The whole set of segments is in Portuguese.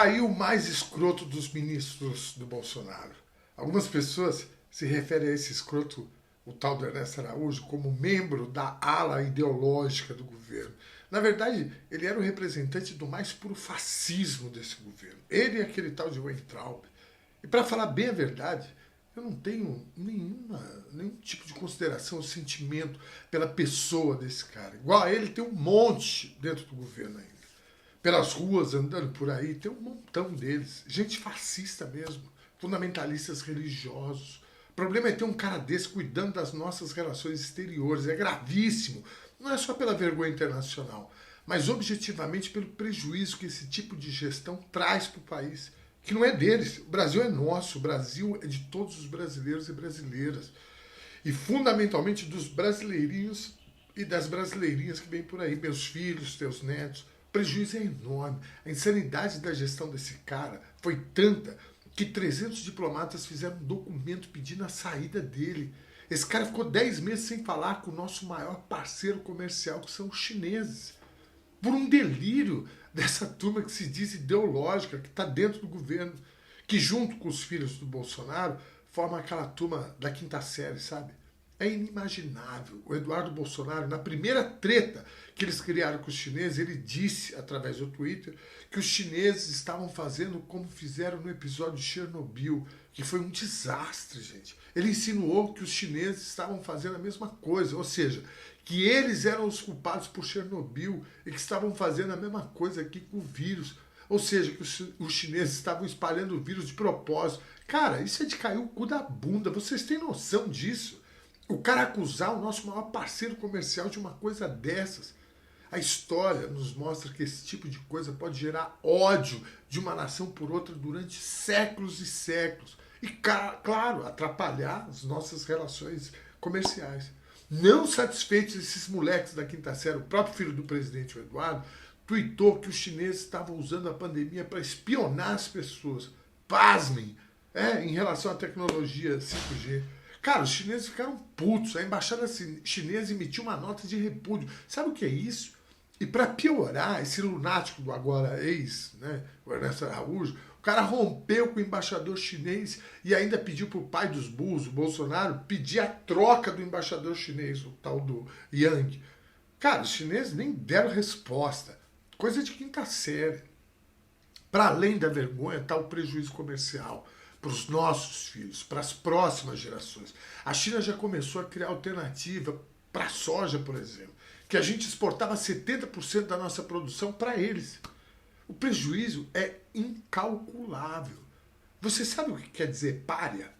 Aí o mais escroto dos ministros do Bolsonaro. Algumas pessoas se referem a esse escroto, o tal do Ernesto Araújo, como membro da ala ideológica do governo. Na verdade, ele era o representante do mais puro fascismo desse governo. Ele e aquele tal de Weintraub. E para falar bem a verdade, eu não tenho nenhum tipo de consideração ou sentimento pela pessoa desse cara. Igual a ele, tem um monte dentro do governo ainda. Pelas ruas, andando por aí, tem um montão deles. Gente fascista mesmo, fundamentalistas religiosos. O problema é ter um cara desse cuidando das nossas relações exteriores. É gravíssimo. Não é só pela vergonha internacional, mas objetivamente pelo prejuízo que esse tipo de gestão traz para o país. Que não é deles. O Brasil é nosso. O Brasil é de todos os brasileiros e brasileiras. E fundamentalmente dos brasileirinhos e das brasileirinhas que vêm por aí. Meus filhos, teus netos. O prejuízo é enorme. A insanidade da gestão desse cara foi tanta que 300 diplomatas fizeram um documento pedindo a saída dele. Esse cara ficou 10 meses sem falar com o nosso maior parceiro comercial, que são os chineses. Por um delírio dessa turma que se diz ideológica, que está dentro do governo, que junto com os filhos do Bolsonaro, forma aquela turma da quinta série, sabe? É inimaginável. O Eduardo Bolsonaro, na primeira treta que eles criaram com os chineses, ele disse, através do Twitter, que os chineses estavam fazendo como fizeram no episódio de Chernobyl, que foi um desastre, gente. Ele insinuou que os chineses estavam fazendo a mesma coisa, ou seja, que eles eram os culpados por Chernobyl e que estavam fazendo a mesma coisa aqui com o vírus. Ou seja, que os chineses estavam espalhando o vírus de propósito. Cara, isso é de cair o cu da bunda. Vocês têm noção disso? O cara acusar o nosso maior parceiro comercial de uma coisa dessas. A história nos mostra que esse tipo de coisa pode gerar ódio de uma nação por outra durante séculos e séculos. E, claro, atrapalhar as nossas relações comerciais. Não satisfeitos, esses moleques da quinta série, o próprio filho do presidente, o Eduardo, tuitou que os chineses estavam usando a pandemia para espionar as pessoas. Pasmem, em relação à tecnologia 5G. Cara, os chineses ficaram putos. A embaixada chinesa emitiu uma nota de repúdio. Sabe o que é isso? E para piorar, esse lunático do agora ex, o Ernesto Araújo, o cara rompeu com o embaixador chinês e ainda pediu para o pai dos burros, o Bolsonaro, pedir a troca do embaixador chinês, o tal do Yang. Cara, os chineses nem deram resposta. Coisa de quinta série. Para além da vergonha, está o prejuízo comercial para os nossos filhos, para as próximas gerações. A China já começou a criar alternativa para a soja, por exemplo, que a gente exportava 70% da nossa produção para eles. O prejuízo é incalculável. Você sabe o que quer dizer pária?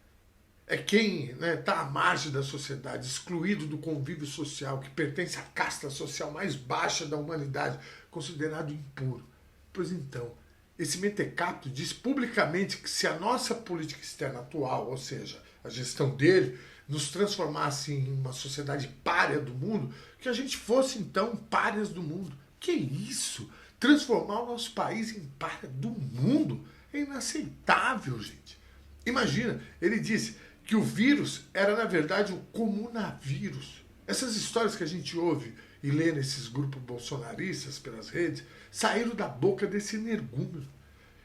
É quem está à margem da sociedade, excluído do convívio social, que pertence à casta social mais baixa da humanidade, considerado impuro. Pois então, esse mentecapto diz publicamente que se a nossa política externa atual, ou seja, a gestão dele, nos transformasse em uma sociedade pária do mundo, que a gente fosse então párias do mundo. Que isso? Transformar o nosso país em pária do mundo é inaceitável, gente. Imagina, ele disse que o vírus era na verdade o comunavírus. Essas histórias que a gente ouve e lê nesses grupos bolsonaristas pelas redes, saíram da boca desse energúmeno.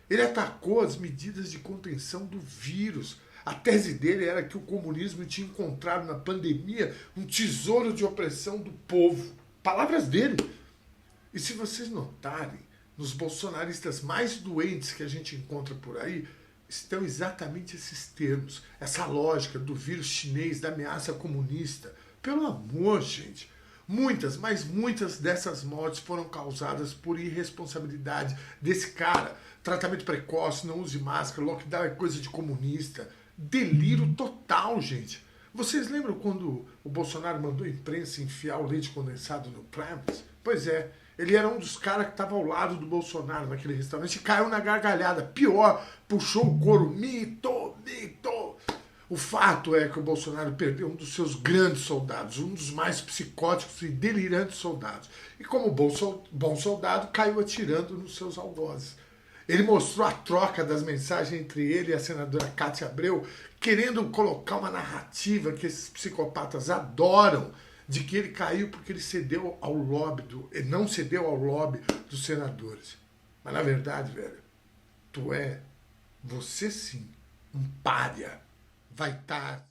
Ele atacou as medidas de contenção do vírus. A tese dele era que o comunismo tinha encontrado na pandemia um tesouro de opressão do povo. Palavras dele. E se vocês notarem, nos bolsonaristas mais doentes que a gente encontra por aí, estão exatamente esses termos. Essa lógica do vírus chinês, da ameaça comunista. Pelo amor, gente. Muitas, mas muitas dessas mortes foram causadas por irresponsabilidade desse cara. Tratamento precoce, não use máscara, lockdown é coisa de comunista. Delírio total, gente. Vocês lembram quando o Bolsonaro mandou a imprensa enfiar o leite condensado no Prams? Pois é, ele era um dos caras que estava ao lado do Bolsonaro naquele restaurante e caiu na gargalhada. Pior, puxou o couro. Mito, mito. O fato é que o Bolsonaro perdeu um dos seus grandes soldados, um dos mais psicóticos e delirantes soldados. E como bom soldado, caiu atirando nos seus algozes. Ele mostrou a troca das mensagens entre ele e a senadora Cátia Abreu, querendo colocar uma narrativa que esses psicopatas adoram, de que ele caiu porque ele cedeu ao lobby, ele não cedeu ao lobby dos senadores. Mas na verdade, velho, fato é, você sim, um pária, vai estar